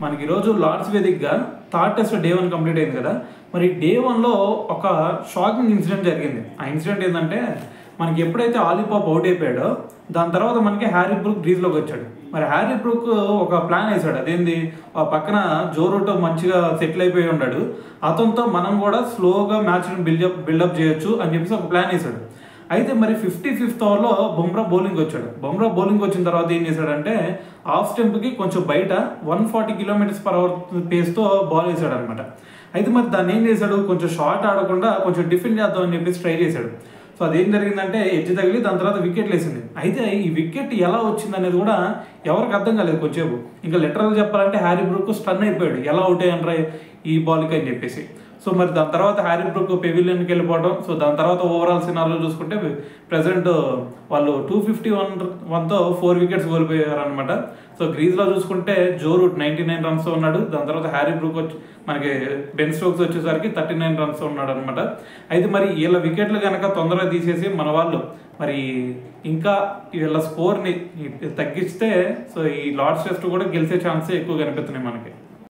మనకి ఈరోజు లార్డ్స్ వేదికగా థర్డ్ టెస్ట్ డే 1 కంప్లీట్ అయింది కదా. మరి డే 1లో ఒక షాకింగ్ ఇన్సిడెంట్ జరిగింది. ఆ ఇన్సిడెంట్ ఏంటంటే మనకి ఎప్పుడైతే ఆలీ పాప్ అవుట్ అయిపోయాడో దాని తర్వాత మనకి హ్యారీ బ్రూక్ క్రీజ్లోకి వచ్చాడు. మరి హ్యారీ బ్రూక్ ఒక ప్లాన్ వేసాడు. అదేంది, ఆ పక్కన జో రూట్ మంచిగా సెటిల్ అయిపోయి ఉన్నాడు, అతనితో మనం కూడా స్లోగా మ్యాచ్ని బిల్డప్ చేయొచ్చు అని చెప్పేసి ఒక ప్లాన్ వేసాడు. అయితే మరి 55th ఓవర్లో బుమ్రా బౌలింగ్ వచ్చాడు. బుమ్రా బౌలింగ్ వచ్చిన తర్వాత ఏం చేశాడంటే ఆఫ్ స్టెంప్కి కొంచెం బయట 140 km/h పేస్తో బాల్ వేసాడు అనమాట. అయితే మరి దాన్ని ఏం చేశాడు, కొంచెం షార్ట్ ఆడకుండా కొంచెం డిఫెండ్ చేద్దాం అని చెప్పేసి ట్రై చేశాడు. సో అదేం జరిగిందంటే ఎడ్జ్ తగిలి దాని తర్వాత వికెట్లు వేసింది. అయితే ఈ వికెట్ ఎలా వచ్చింది అనేది కూడా ఎవరికి అర్థం కాలేదు కొంచెంసేపు. ఇంకా లిటరల్ చెప్పాలంటే హ్యారీ బ్రూక్ స్టన్ అయిపోయాడు, ఎలా అవుట్ అయ్యానరా ఈ బాల్కి అని చెప్పేసి. సో మరి దాని తర్వాత హ్యారీ బ్రూక్ పెవిలియన్కి వెళ్ళిపోవడం. సో దాని తర్వాత ఓవరాల్ సినారీలో చూసుకుంటే ప్రజెంట్ వాళ్ళు 251తో 4 వికెట్స్ కోల్పోయారు అనమాట. సో గ్రీజ్లో చూసుకుంటే జో రూట్ 99 రన్స్తో ఉన్నాడు. దాని తర్వాత హ్యారీ బ్రూక్ వచ్చి మనకి బెన్ స్టోక్స్ వచ్చేసరికి 39 రన్స్తో ఉన్నాడు అనమాట. అయితే మరి వీళ్ళ వికెట్లు కనుక తొందరగా తీసేసి మన వాళ్ళు మరి ఇంకా వీళ్ళ స్కోర్ని తగ్గిస్తే సో ఈ లార్డ్స్ టెస్ట్ కూడా గెలిచే ఛాన్సే ఎక్కువ కనిపిస్తున్నాయి మనకి.